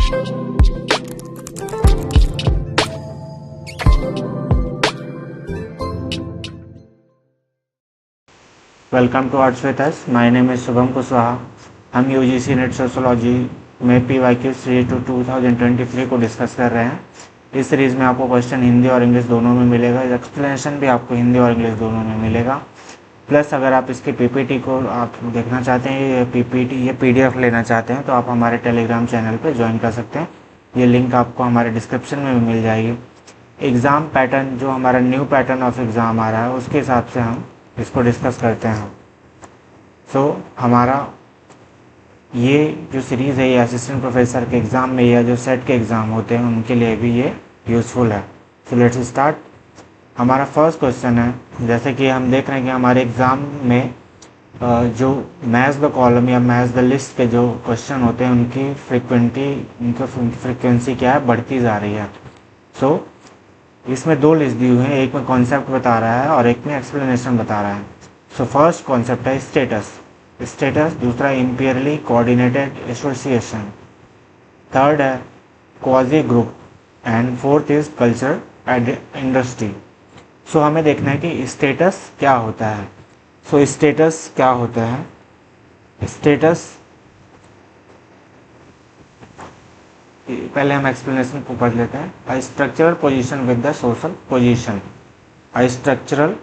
Welcome to arts with us. My name is Shubham Kushwaha. हम UGC NET sociology में PYQ series 2023 को discuss कर रहे हैं। इस सीरीज़ में आपको क्वेश्चन हिंदी और इंग्लिश दोनों में मिलेगा, एक्सप्लेनेशन भी आपको हिंदी और इंग्लिश दोनों में मिलेगा। प्लस अगर आप इसके PPT को आप देखना चाहते हैं, ये PPT ये PDF लेना चाहते हैं, तो आप हमारे टेलीग्राम चैनल पर ज्वाइन कर सकते हैं। ये लिंक आपको हमारे डिस्क्रिप्शन में भी मिल जाएगी। एग्ज़ाम पैटर्न, जो हमारा न्यू पैटर्न ऑफ एग्ज़ाम आ रहा है, उसके हिसाब से हम इसको डिस्कस करते हैं। हमारा ये जो सीरीज़ है, ये असिस्टेंट प्रोफेसर के एग्ज़ाम में या जो सेट के एग्ज़ाम होते हैं उनके लिए भी ये यूज़फुल है। So let's start. हमारा फर्स्ट क्वेश्चन है, जैसे कि हम देख रहे हैं कि हमारे एग्ज़ाम में जो मैच द कॉलम या मैच द लिस्ट के जो क्वेश्चन होते हैं उनकी फ्रिक्वेंसी क्या है, बढ़ती जा रही है। इसमें दो लिस्ट दी हुई हैं, एक में कॉन्सेप्ट बता रहा है और एक में एक्सप्लेनेशन बता रहा है। फर्स्ट कॉन्सेप्ट है स्टेटस, दूसरा इंपीरियरली कोऑर्डिनेटेड एसोसिएशन, थर्ड है quasi group and fourth is culture industry. हमें देखना है कि स्टेटस क्या होता है। स्टेटस क्या होता है? स्टेटस, पहले हम एक्सप्लेनेशन को पढ़ लेते हैं। A structural position with the social position, a structural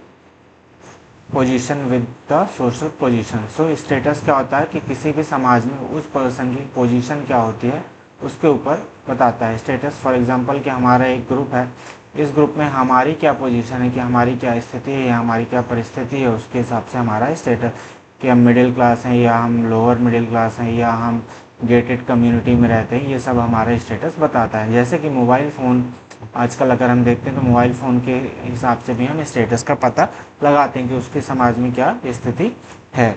position with the social position. Status क्या होता है कि किसी भी समाज में उस पर्सन की पोजीशन क्या होती है उसके ऊपर बताता है। स्टेटस फॉर एग्जांपल कि हमारा एक ग्रुप है, इस ग्रुप में हमारी क्या पोजीशन है, कि हमारी क्या स्थिति है या हमारी क्या परिस्थिति है, उसके हिसाब से हमारा स्टेटस, कि हम मिडिल क्लास हैं या हम लोअर मिडिल क्लास हैं या हम गेटेड कम्युनिटी में रहते हैं, ये सब हमारा स्टेटस बताता है। जैसे कि मोबाइल फ़ोन आजकल अगर हम देखते हैं तो मोबाइल फ़ोन के हिसाब से भी हम स्टेटस का पता लगाते हैं कि उसके समाज में क्या स्थिति है।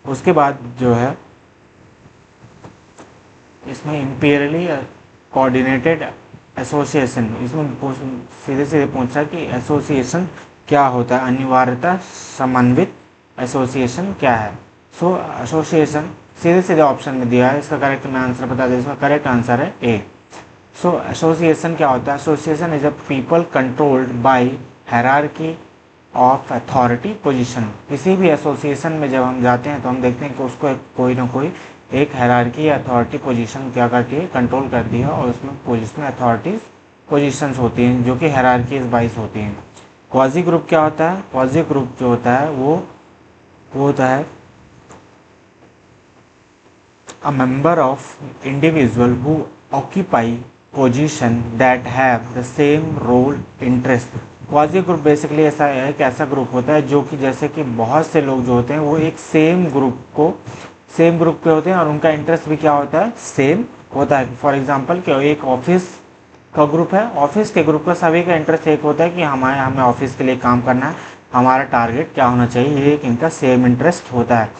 उसके बाद जो है इसमें इंपीरियरली कोऑर्डिनेटेड एसोसिएशन, इसमें सीधे सीधे पूछा कि एसोसिएशन क्या होता है, अनिवार्यता समन्वित एसोसिएशन क्या है। एसोसिएशन सीधे सीधे ऑप्शन में दिया है, इसका करेक्ट मैं आंसर बता दें। इसका करेक्ट आंसर है ए। एसोसिएशन क्या होता है? Association is a people controlled by hierarchy of authority position. किसी भी एसोसिएशन में जब हम जाते हैं तो हम देखते हैं कि उसको कोई ना कोई एक हायरार्की या अथॉरिटी पोजीशन क्या करती है, कंट्रोल करती है, और उसमें पोजीशन अथॉरिटीज पोजीशंस होती हैं जो कि हायरार्कीज वाइज होती हैं। क्वाजी ग्रुप क्या होता है? क्वाजी ग्रुप जो होता है वो होता है a member of individual who occupy position that have the same role interest। Quasi group basically ऐसा है, एक ऐसा ग्रुप होता है जो कि जैसे कि बहुत से लोग जो होते हैं वो एक सेम ग्रुप के होते हैं और उनका इंटरेस्ट भी क्या होता है, सेम होता है। फॉर एग्जांपल कि एक ऑफिस का ग्रुप है, ऑफिस के ग्रुप का सभी का इंटरेस्ट एक होता है कि हमें ऑफिस के लिए काम करना है, हमारा टारगेट क्या होना चाहिए, ये एक इनका सेम इंटरेस्ट होता है।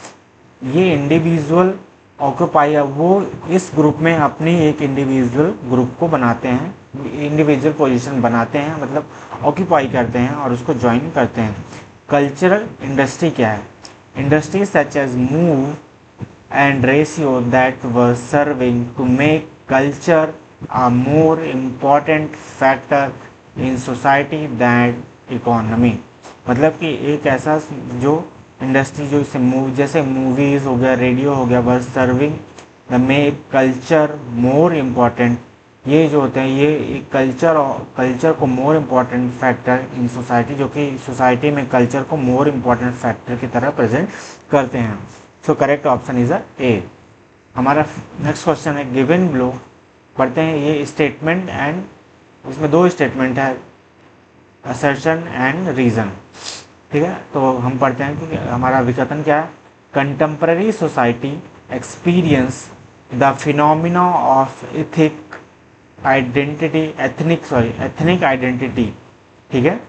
ये इंडिविजुअल ऑक्यूपाई, वो इस ग्रुप में अपनी एक इंडिविजुअल ग्रुप को बनाते हैं, इंडिविजुअल पोजीशन बनाते हैं, मतलब ऑक्यूपाई करते हैं और उसको ज्वाइन करते हैं। कल्चरल इंडस्ट्री क्या है? Industry such as movie and radio that were serving to make culture a more important factor in society that economy. मतलब कि एक ऐसा जो इंडस्ट्री जो इसे जैसे मूवीज़ हो गया, रेडियो हो गया, बस serving the make culture more important, ये जो होते हैं ये कल्चर को मोर इम्पॉर्टेंट फैक्टर इन सोसाइटी, जो कि सोसाइटी में कल्चर को मोर इम्पॉर्टेंट फैक्टर की तरह प्रेजेंट करते हैं। करेक्ट ऑप्शन इज ए। हमारा नेक्स्ट क्वेश्चन है गिवन बिलो, पढ़ते हैं ये स्टेटमेंट एंड, इसमें दो स्टेटमेंट है, असर्शन एंड रीजन। ठीक है, तो हम पढ़ते हैं कि हमारा विकथन क्या है। Contemporary society experience the phenomena of ethnic identity, ठीक है,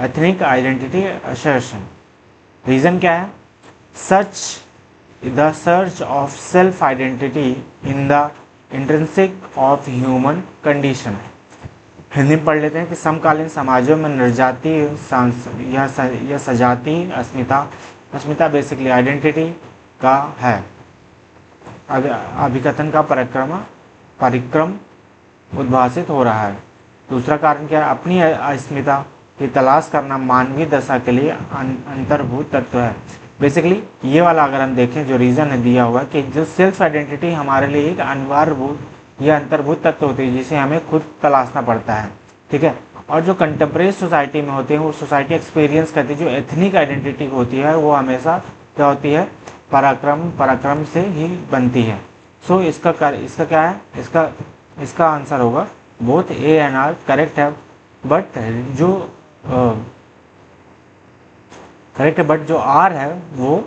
एथनिक आइडेंटिटी असर्शन। रीजन क्या है? The search of self identity in the intrinsic of human condition. Hindi में पढ़ लेते हैं कि समकालीन समाजों में निर्जातीय या सजातीय अस्मिता बेसिकली आइडेंटिटी का है। अभिकथन का परिक्रम उद्भासित हो रहा है। दूसरा कारण क्या है, अपनी अस्मिता की तलाश करना मानवीय दशा के लिए अंतर्भूत तत्व है। बेसिकली ये वाला अगर हम देखें जो रीज़न है दिया हुआ कि जो सेल्फ आइडेंटिटी हमारे लिए एक अनिवार्य या अंतर्भूत तत्व होती है जिसे हमें खुद तलाशना पड़ता है, ठीक है। और जो कंटेम्प्रेरी सोसाइटी में होते हैं वो सोसाइटी एक्सपीरियंस करती है जो एथनिक आइडेंटिटी होती है वो हमेशा क्या होती है, पराक्रम से ही बनती है। सो इसका क्या है, इसका आंसर होगा both A and R correct है, बट जो आर है वो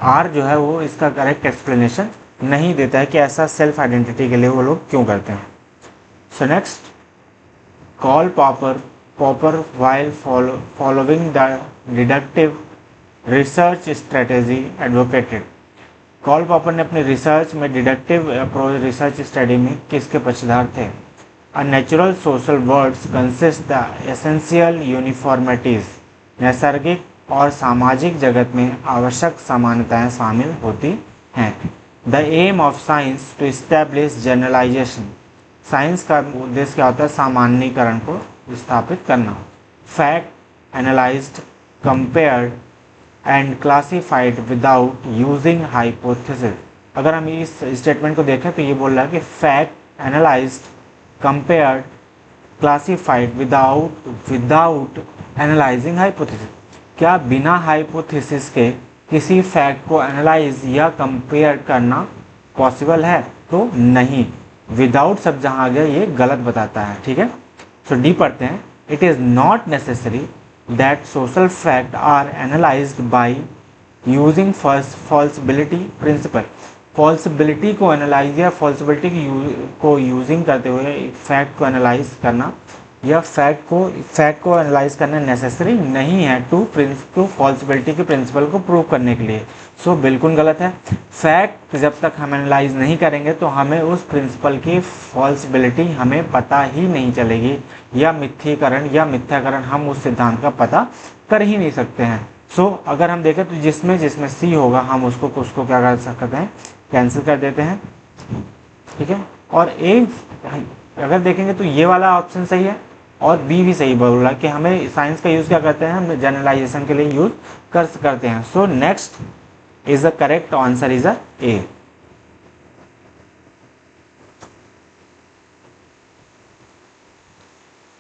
आर जो है वो इसका करेक्ट एक्सप्लेनेशन नहीं देता है कि ऐसा सेल्फ आइडेंटिटी के लिए वो लोग क्यों करते हैं। So next, Karl Popper while following the deductive research strategy advocated. Karl Popper ने अपने रिसर्च में डिडक्टिव अप्रोच रिसर्च स्टडी में किसके पक्षधर थे। A natural social worlds consist the essential uniformities. नैसर्गिक और सामाजिक जगत में आवश्यक समानताएं शामिल होती हैं। The aim of science to establish generalisation. Science का उद्देश्य क्या होता है, सामान्यीकरण को स्थापित करना। Fact analysed, compared and classified without using hypothesis. अगर हम इस स्टेटमेंट को देखें तो ये बोल रहा है कि fact analysed, compared, classified without analysing hypothesis. क्या बिना हाइपोथेसिस के किसी फैक्ट को एनालाइज या कंपेयर करना पॉसिबल है? तो नहीं। विदाउट सब जहाँ आ गया ये गलत बताता है, ठीक है। सो डी पढ़ते हैं। It is not necessary that social fact are analyzed by using falsibility principle। falsibility को एनालाइज या falsibility को यूजिंग करते हुए फैक्ट को एनालाइज करना या फैक्ट को एनालाइज करना नेसेसरी नहीं है टू falsibility के प्रिंसिपल को प्रूव करने के लिए। सो बिल्कुल गलत है। फैक्ट जब तक हम एनालाइज नहीं करेंगे तो हमें उस प्रिंसिपल की फॉल्सिबिलिटी हमें पता ही नहीं चलेगी, या मिथ्याकरण हम उस सिद्धांत का पता कर ही नहीं सकते हैं। सो अगर हम देखें तो जिसमें सी होगा हम उसको क्या कर सकते हैं, कैंसिल कर देते हैं, ठीक है। और ए अगर देखेंगे तो ये वाला ऑप्शन सही है और बी भी सही बोल रहा है कि हमें साइंस का यूज़ क्या करते हैं, हम जनरलाइजेशन के लिए यूज करते हैं। So next is the correct answer is a.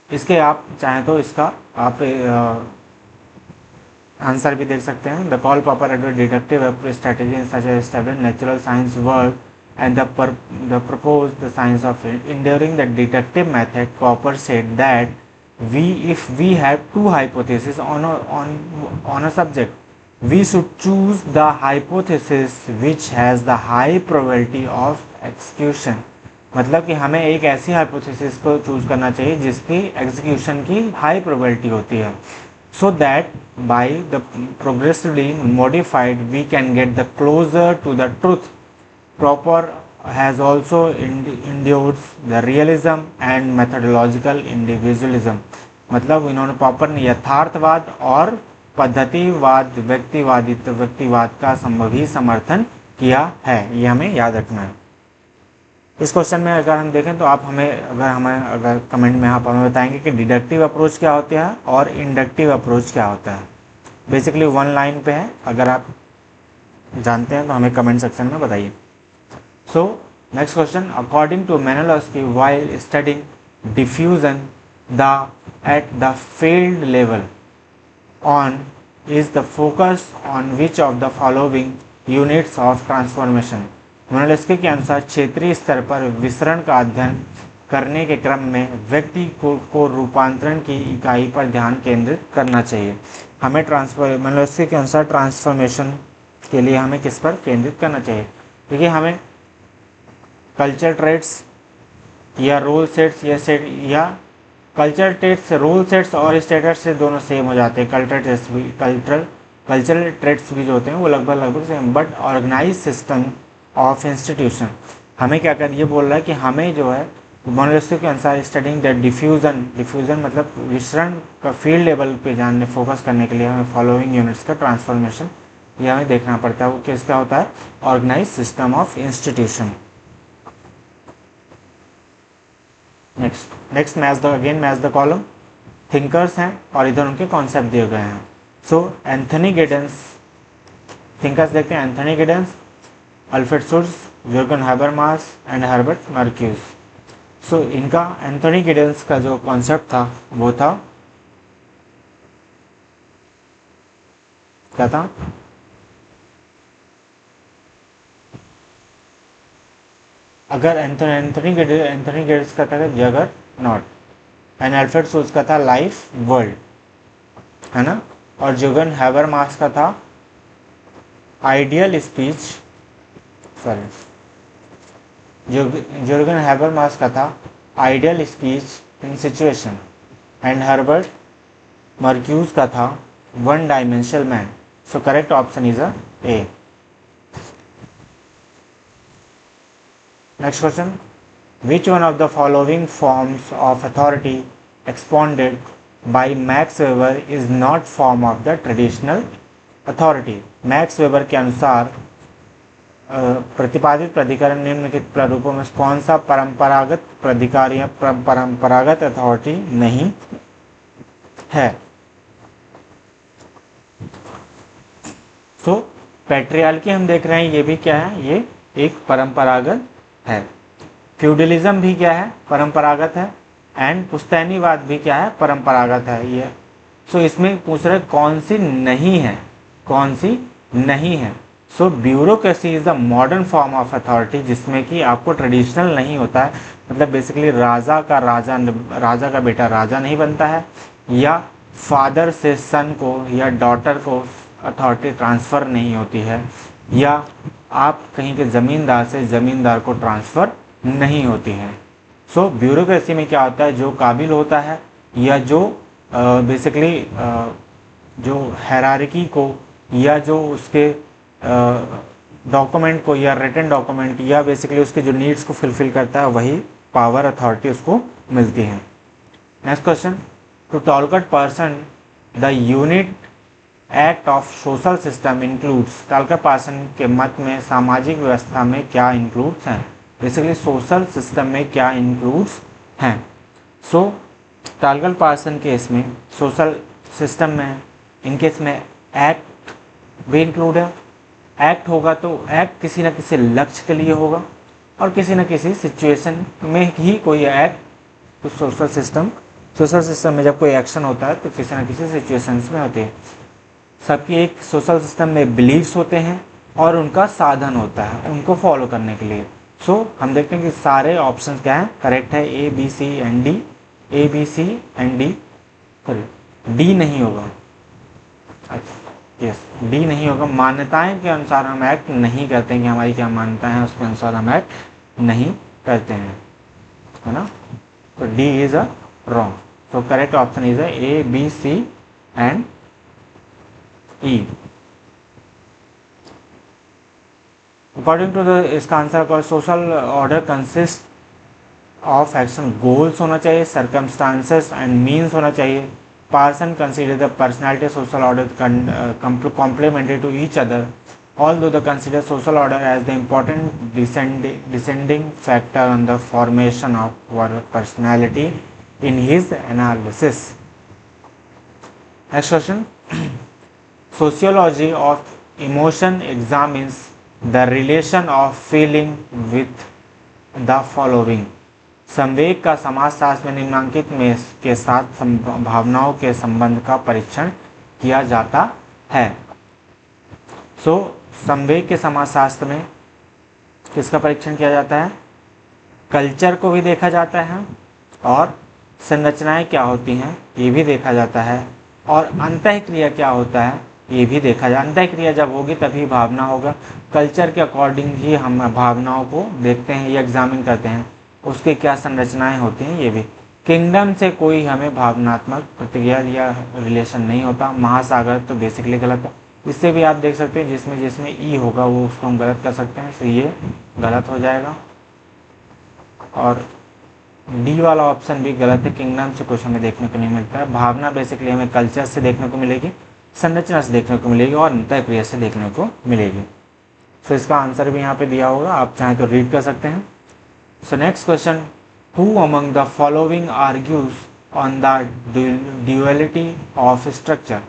इसके आप चाहें तो इसका आप आंसर भी देख सकते हैं। The Karl Popper deductive strategy such as establish natural science world and the proposed the science of it. During the deductive method, Popper said that if we have two hypotheses on a subject, we should choose the hypothesis which has the high probability of execution। मतलब कि हमें एक ऐसी hypothesis को choose करना चाहिए जिसकी execution की हाई प्रोबेबिलिटी होती है, so that by the progressively modified we can get the closer to the truth। Popper has also endorsed the realism and methodological individualism। मतलब इन्होंने पॉपर ने यथार्थवाद और पद्धतिवाद व्यक्तिवाद का संभवी समर्थन किया है। ये हमें याद रखना है। इस क्वेश्चन में अगर हम देखें तो आप अगर कमेंट में आप हमें बताएंगे कि डिडक्टिव अप्रोच क्या होता है और इंडक्टिव अप्रोच क्या होता है। बेसिकली वन लाइन पे है, अगर आप जानते हैं तो हमें कमेंट सेक्शन में बताइए। So next question, according to Malinowski, while studying diffusion at the field level is the focus on which of the following units of transformation। Malinowski के अनुसार क्षेत्रीय स्तर पर विसरण का अध्ययन करने के क्रम में व्यक्ति को रूपांतरण की इकाई पर ध्यान केंद्रित करना चाहिए। हमें Malinowski के अनुसार ट्रांसफॉर्मेशन के लिए हमें किस पर केंद्रित करना चाहिए? देखिए, हमें कल्चर ट्रेट्स या रोल सेट्स या कल्चर ट्रेट्स, रोल सेट्स और स्टेटस से दोनों सेम हो जाते हैं। कल्चरल ट्रेट्स भी जो होते हैं वो लगभग same, but organise system of institution हमें क्या कर ये बोल रहा है कि हमें जो है मोनोलिस्टिक के अनुसार स्टडिंग द डिफ्यूजन मतलब विसरण का फील्ड लेवल पे जानने फोकस करने के लिए हमें फॉलोइंग यूनिट्स का ट्रांसफॉर्मेशन ये हमें देखना पड़ता है। वो किसका होता है? Organise system of institution. Next match the column. Thinkers हैं और इधर उनके कॉन्सेप्ट दिए गए हैं। सो एंथनी गिडेंस, थिंकर्स देखते हैं, Anthony Giddens, Alfred Schutz, Jurgen Habermas and Herbert Marcuse. So इनका एंथनी गिडेंस का जो कॉन्सेप्ट था वो था, क्या था, अगर एंथनी गिडेंस का था जगर नॉट, एंड अल्फ्रेड शुल्ट्ज का था लाइफ वर्ल्ड, है ना, और जुर्गन हैबरमास का था ideal speech, sorry, Jurgen Habermas का था ideal speech in situation, and Herbert Marcuse का था one dimensional man. So correct option is A. Next question, which one of the following forms of authority expounded by Max Weber is not form of the traditional authority. Max Weber के अनुसार प्रतिपादित प्राधिकरण निम्नलिखित प्रारूपों में कौन सा परंपरागत प्राधिकार या परंपरागत अथॉरिटी नहीं है। तो पैट्रियार्की हम देख रहे हैं, ये भी क्या है, ये एक परंपरागत है। फ्यूडलिज्म भी क्या है, परंपरागत है। एंड पुश्तैनीवाद भी क्या है, परंपरागत है ये। सो इसमें पूछ रहे कौन सी नहीं है, कौन सी नहीं है। So bureaucracy is the modern form of authority, जिसमें कि आपको ट्रेडिशनल नहीं होता है, मतलब बेसिकली राजा का बेटा राजा नहीं बनता है, या फादर से सन को या डॉटर को अथॉरिटी ट्रांसफ़र नहीं होती है, या आप कहीं के ज़मींदार से ज़मींदार को ट्रांसफ़र नहीं होती है। सो ब्यूरोक्रेसी में क्या होता है, जो काबिल होता है या जो बेसिकली जो हैरार्की को या जो उसके डॉक्यूमेंट को या रिटन डॉक्यूमेंट या बेसिकली उसके जो नीड्स को फुलफिल करता है, वही पावर अथॉरिटी उसको मिलती है। Next question, to Talcott Parsons the unit act of social system includes. Talcott Parsons के मत में सामाजिक व्यवस्था में क्या इंक्लूड्स हैं, बेसिकली सोशल सिस्टम में क्या इंक्लूड्स हैं। सो टॉलकट पर्सन के इसमें सोशल सिस्टम में, इनके इसमें एक्ट भी इंक्लूड है। एक्ट होगा तो एक्ट किसी न किसी लक्ष्य के लिए होगा और किसी न किसी सिचुएशन में ही कोई एक्ट, तो सोशल सिस्टम में जब कोई एक्शन होता है तो किसी न किसी सिचुएशंस में होते हैं। सबकी एक सोशल सिस्टम में बिलीव्स होते हैं और उनका साधन होता है उनको फॉलो करने के लिए। सो हम देखते हैं कि सारे ऑप्शन क्या हैं, करेक्ट है, A B C and D, A B C and D, D नहीं होगा, अच्छा यस, डी नहीं होगा। मान्यताएं के अनुसार हम एक्ट नहीं करते हैं, कि हमारी क्या मान्यता है उसके अनुसार हम एक्ट नहीं करते हैं, है ना। तो डी इज अ रॉन्ग। तो correct option is A B C and E. According to the इसका आंसर का social order consist of action, goals होना चाहिए, सर्कमस्टांसेस एंड मीन्स होना चाहिए। Parson consider the personality of social order complementary to each other, although they consider social order as the important descending factor on the formation of our personality in his analysis. Next question. Sociology of emotion examines the relation of feeling with the following. संवेग का समाजशास्त्र में निम्नांकित में के साथ भावनाओं के संबंध का परीक्षण किया जाता है। सो संवेग के समाजशास्त्र में किसका परीक्षण किया जाता है, कल्चर को भी देखा जाता है और संरचनाएं क्या होती हैं ये भी देखा जाता है, और अंतःक्रिया क्या होता है ये भी देखा जाए। अंतःक्रिया जब होगी तभी भावना होगा। कल्चर के अकॉर्डिंग ही हम भावनाओं को देखते हैं या एग्जामिन करते हैं, उसके क्या संरचनाएं होती हैं ये भी। किंगडम से कोई हमें भावनात्मक प्रतिक्रिया या रिलेशन नहीं होता। महासागर तो बेसिकली गलत है। इससे भी आप देख सकते हैं जिसमें जिसमें ई होगा वो उसको हम गलत कर सकते हैं, तो ये गलत हो जाएगा। और डी वाला ऑप्शन भी गलत है, किंगडम से कुछ हमें देखने को नहीं मिलता है। भावना बेसिकली हमें कल्चर से देखने को मिलेगी, संरचना से देखने को मिलेगी और अंतःक्रिया से देखने को मिलेगी। तो इसका आंसर भी यहाँ पे दिया होगा, आप चाहें तो रीड कर सकते हैं। So next question, who among the following argues on the duality of structure.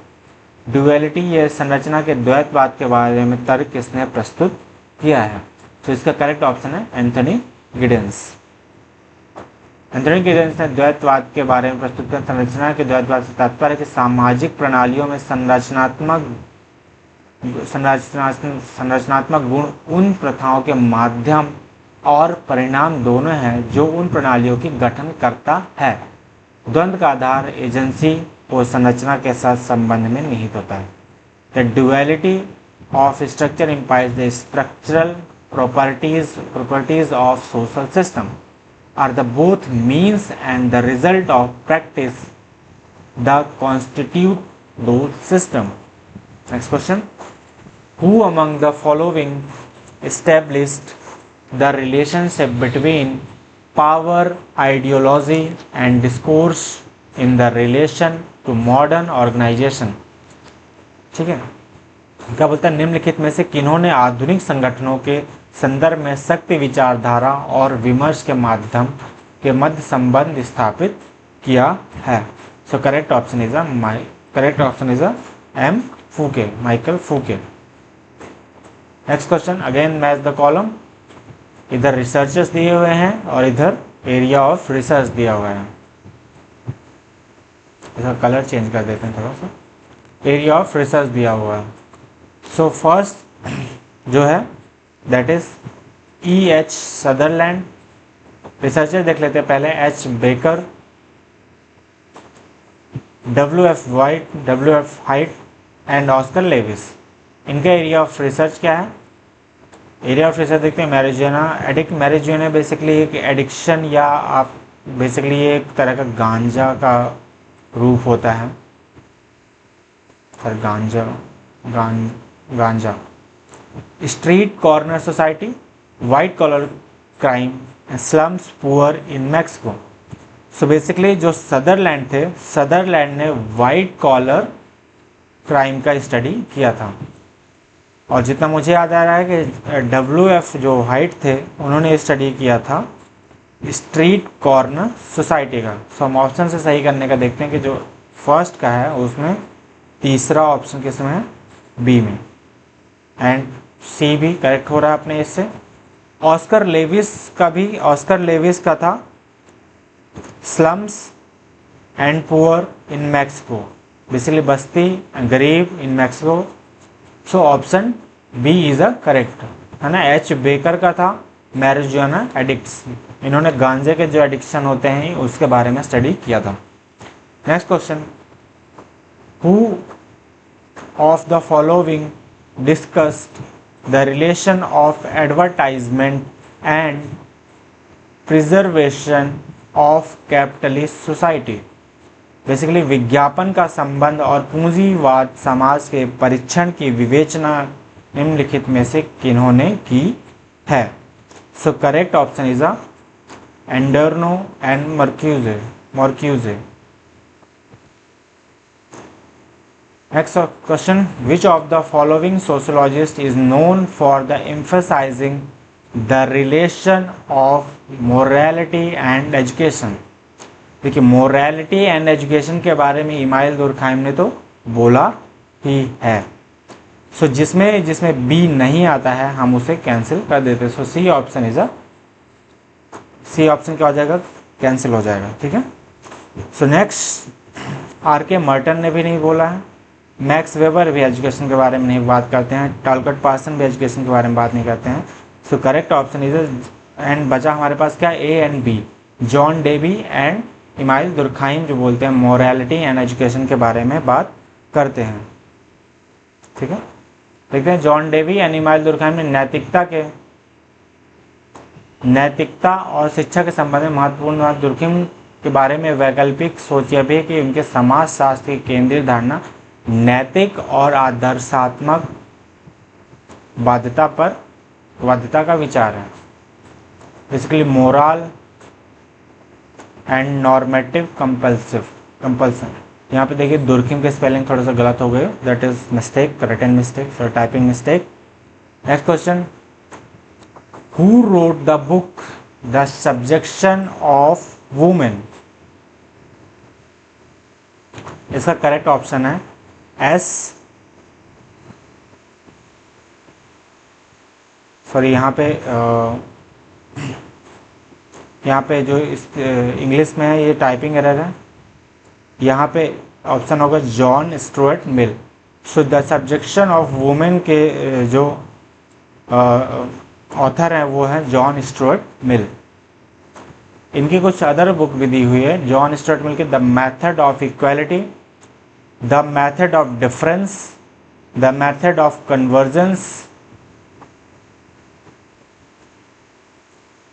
Duality या संरचना के द्वैतवाद के बारे में तर्क किसने प्रस्तुत किया है? तो इसका करेक्ट ऑप्शन है एंथनी गिडेंस। एंथनी गिडेंस ने द्वैतवाद के बारे में प्रस्तुत किया। संरचना के द्वैतवाद से तात्पर्य कि सामाजिक प्रणालियों में संरचनात्मक गुण उन प्रथाओं के माध्यम और परिणाम दोनों हैं जो उन प्रणालियों की गठन करता है। द्वंद्व का आधार एजेंसी और संरचना के साथ संबंध में निहित होता है। The duality of structure implies the structural properties of social system are the both means and the result of practice that constitute those system. Next question. Who among the following established the relationship between power, ideology and discourse in the relation to modern organization? ठीक है, क्या बोलता है, निम्नलिखित में से किन्होंने आधुनिक संगठनों के संदर्भ में शक्ति विचारधारा और विमर्श के माध्यम के मध्य संबंध स्थापित किया है? So correct option is M Foucault, Michael Foucault. Next question, again match the column. इधर रिसर्चर्स दिए हुए हैं और इधर एरिया ऑफ रिसर्च दिया हुआ है। इसका कलर चेंज कर देते हैं थोड़ा सा। एरिया ऑफ रिसर्च दिया हुआ है। सो फर्स्ट जो है that is E.H. Sutherland. Researcher देख लेते हैं पहले, H. Baker, W.F. White, W.F. Height and Oscar Levi's. इनका एरिया ऑफ रिसर्च क्या है? एरिया ऑफ रिसर्च देखते हैं मैरिजुआना एडिक्ट। मैरिजुआना बेसिकली एक एडिक्शन या आप बेसिकली एक तरह का गांजा का रूप होता है। सर गांजा। Street corner society, white collar crime, slums poor in Mexico. So basically जो सदरलैंड थे, सदरलैंड ने वाइट कॉलर क्राइम का स्टडी किया था। और जितना मुझे याद आ रहा है कि W.F. जो हाइट थे उन्होंने स्टडी किया था स्ट्रीट कॉर्नर सोसाइटी का। सो हम ऑप्शन से सही करने का देखते हैं कि जो फर्स्ट का है उसमें तीसरा ऑप्शन किस में है? बी में। एंड सी भी करेक्ट हो रहा है अपने इससे। ऑस्कर लेविस का था slums and poor in Mexico, basically बस्ती गरीब in Mexico. So option B is a correct, है ना। H. बेकर का था मैरिजुआना एडिक्ट्स। इन्होंने गांजे के जो एडिक्शन होते हैं उसके बारे में स्टडी किया था। Next question, who of the following discussed the relation of advertisement and preservation of capitalist society. Basically विज्ञापन का संबंध और पूंजीवाद समाज के परीक्षण की विवेचना निम्नलिखित में से किन्होंने की है? So correct option is Adorno and Marcuse. Next question, which of the following sociologist is known for the emphasizing the relation of morality and education? देखिए morality and education के बारे में इमाइल दुर्खाइम ने तो बोला ही है। सो जिसमें बी नहीं आता है हम उसे कैंसिल कर देते हैं। सो सी ऑप्शन क्या हो जाएगा? कैंसिल हो जाएगा, ठीक है। So next, R.K. मर्टन ने भी नहीं बोला है। मैक्स वेबर भी एजुकेशन के बारे में नहीं बात करते हैं। टॉलकट पार्सन भी एजुकेशन के बारे में बात नहीं करते हैं। So correct option is and बचा हमारे पास क्या? A and B. John Dewey and Emile Durkheim जो बोलते हैं मोरालिटी एंड एजुकेशन के बारे में बात करते हैं, ठीक है। देखते हैं जॉन डेवी एंड इमाइल दुर्खाइम ने नैतिकता और शिक्षा के संबंध में महत्वपूर्ण बात। दुर्खाइम के बारे में वैकल्पिक सोच यह भी है कि उनके समाज शास्त्र की केंद्रीय धारणा नैतिक और आदर्शात्मक बाध्यता का विचार है। Basically moral and normative compulsion. यहाँ पे देखिए दुर्खिम के स्पेलिंग थोड़ा सा गलत हो गए, that is mistake, written mistake, so typing mistake. Next question, who wrote the book the subjection of women. इसका करेक्ट ऑप्शन है एस, सॉरी यहाँ पे जो इंग्लिश में है ये टाइपिंग एरर है, यहाँ पे ऑप्शन होगा John Stuart Mill. So the subjection of women के जो ऑथर हैं वो हैं जॉन स्टुअर्ट मिल। इनकी कुछ अदर बुक भी दी हुई है जॉन स्टुअर्ट मिल की, the method of equality, the method of difference, the method of convergence,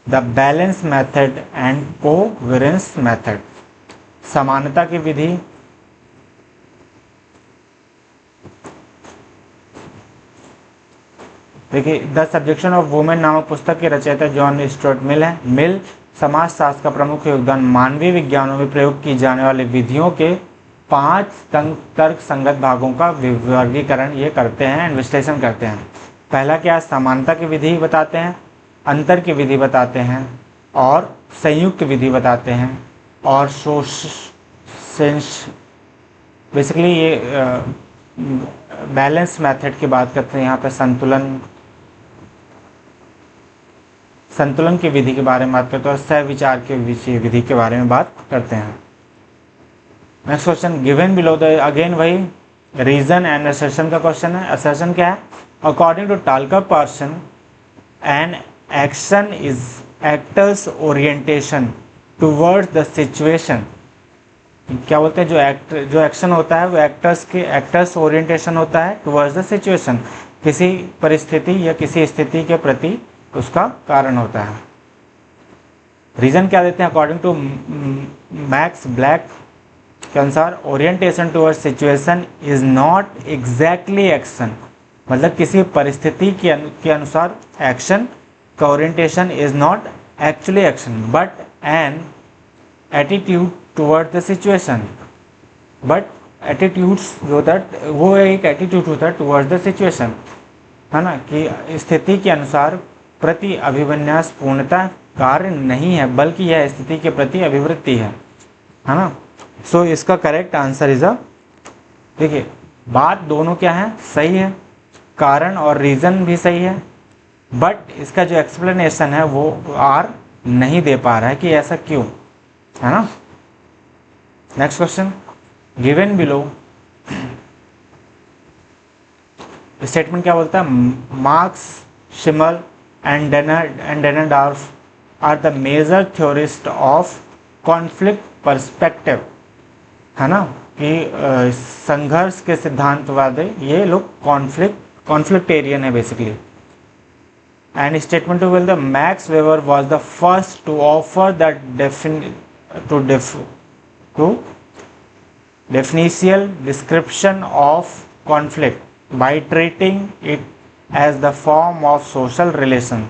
the balance method and कोवेरेंस method. समानता की विधि, देखिए द सब्जेक्शन ऑफ वुमेन नामक पुस्तक के रचयिता जॉन स्टुअर्ट मिल है। मिल समाजशास्त्र का प्रमुख योगदान मानवीय विज्ञानों में प्रयोग की जाने वाली विधियों के 5 तर्क संगत भागों का वर्गीकरण ये करते हैं एंड विश्लेषण करते हैं। पहला क्या, समानता की विधि बताते हैं, अंतर की विधि बताते हैं और संयुक्त विधि बताते हैं और बेसिकली ये बैलेंस मेथड की बात करते हैं। यहाँ पे संतुलन की विधि के बारे में बात करते हैं और सहविचार के विधि के बारे में बात करते हैं। Next question, given below the, again वही रीजन एंड असर्शन का क्वेश्चन है। असर्शन क्या है, according to Talcott Parsons an action is actor's orientation towards the situation. क्या बोलते हैं, जो एक्शन होता है वो एक्टर्स ओरिएंटेशन होता है टूवर्ड्स द सिचुएशन, किसी परिस्थिति या किसी स्थिति के प्रति उसका कारण होता है। रीजन क्या देते हैं, अकॉर्डिंग टू मैक्स ब्लैक के अनुसार orientation towards situation is not exactly action, मतलब किसी परिस्थिति के अनुसार एक्शन का orientation is not actually action but an attitude toward the situation. But attitudes जो दैट वो एक एटीट्यूड होता है टूवर्ड्स द सिचुएशन, है ना, कि स्थिति के अनुसार प्रति अभिविन्यास पूर्णतः कार्य नहीं है बल्कि यह स्थिति के प्रति अभिवृत्ति है ना। सो इसका करेक्ट आंसर इज देखिए बात दोनों क्या है, सही है, कारण और रीजन भी सही है, बट इसका जो एक्सप्लेनेशन है वो आर नहीं दे पा रहा है कि ऐसा क्यों, है ना। Next question, given below statement क्या बोलता है, Marx, Simmel and Dahrendorf are the major theorist of conflict perspective, है ना, कि संघर्ष के सिद्धांतवादी ये लोग कॉन्फ्लिक्टेरियन है basically. And statement two will the Max Weber was the first to offer the definitional description of conflict by treating it as the form of social relation।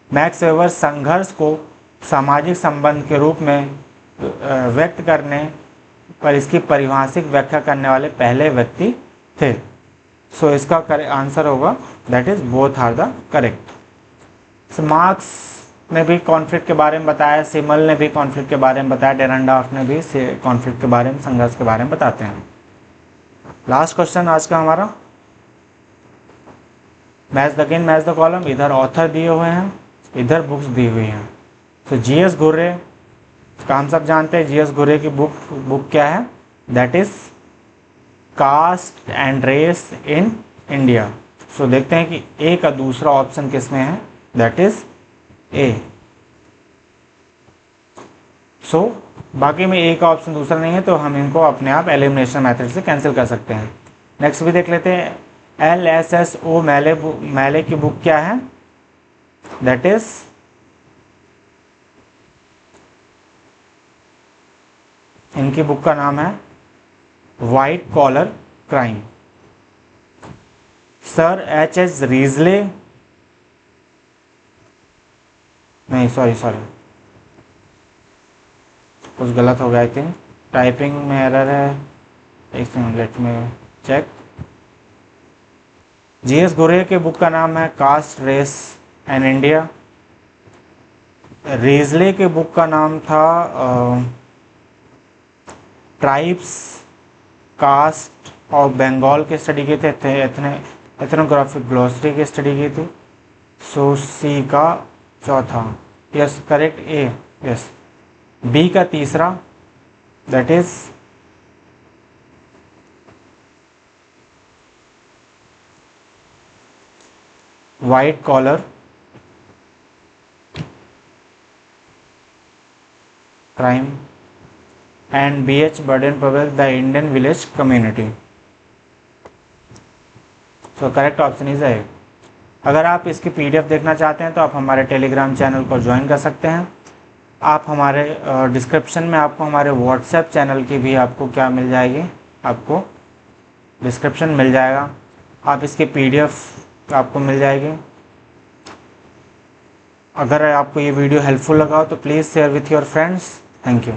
Max weber संघर्ष को सामाजिक संबंध के रूप में व्यक्त करने पर इसकी परिभाषिक व्याख्या करने वाले पहले व्यक्ति थे। सो इसका आंसर होगा that is both are the correct. Marx ने भी कॉन्फ्लिक्ट के बारे में बताया, सिमल ने भी कॉन्फ्लिक्ट के बारे में बताया, डेनार्फ ने भी कॉन्फ्लिक्ट के बारे में, संघर्ष के बारे में बताते हैं। लास्ट क्वेश्चन आज का हमारा, मैच द कॉलम। इधर ऑथर दिए हुए हैं, इधर बुक्स दी हुई हैं। तो जीएस घुर्रे का हम सब जानते हैं, जीएस घुर्रे की बुक क्या है, that is caste and race in India. सो देखते हैं कि ए का दूसरा ऑप्शन किसमें है, दैट इज ए। सो बाकी में ए का ऑप्शन दूसरा नहीं है तो हम इनको अपने आप एलिमिनेशन मेथड से कैंसिल कर सकते हैं। नेक्स्ट भी देख लेते हैं, LSSO मैले की बुक क्या है, दैट इज इनकी बुक का नाम है white collar crime. Sir H.S. Risley, नहीं सॉरी कुछ गलत हो गया, आई थिंक टाइपिंग में एरर है, एक second let me check. GS Ghurye के बुक का नाम है caste, race and India. Risley के बुक का नाम था ट्राइब्स कास्ट ऑफ बंगाल के स्टडी किए थे, एथनोग्राफिक ग्लॉसरी की स्टडी की थी। सो सी का चौथा, yes correct A, yes. B का तीसरा, that is white collar crime and B H Baden Powell the Indian village community. So correct option is A. अगर आप इसकी पीडीएफ देखना चाहते हैं तो आप हमारे टेलीग्राम चैनल को ज्वाइन कर सकते हैं। आप हमारे डिस्क्रिप्शन में आपको हमारे व्हाट्सएप चैनल की भी आपको क्या मिल जाएगी, आपको डिस्क्रिप्शन मिल जाएगा, आप इसकी पीडीएफ आपको मिल जाएगी। अगर आपको ये वीडियो हेल्पफुल लगा हो तो please share with your friends. Thank you.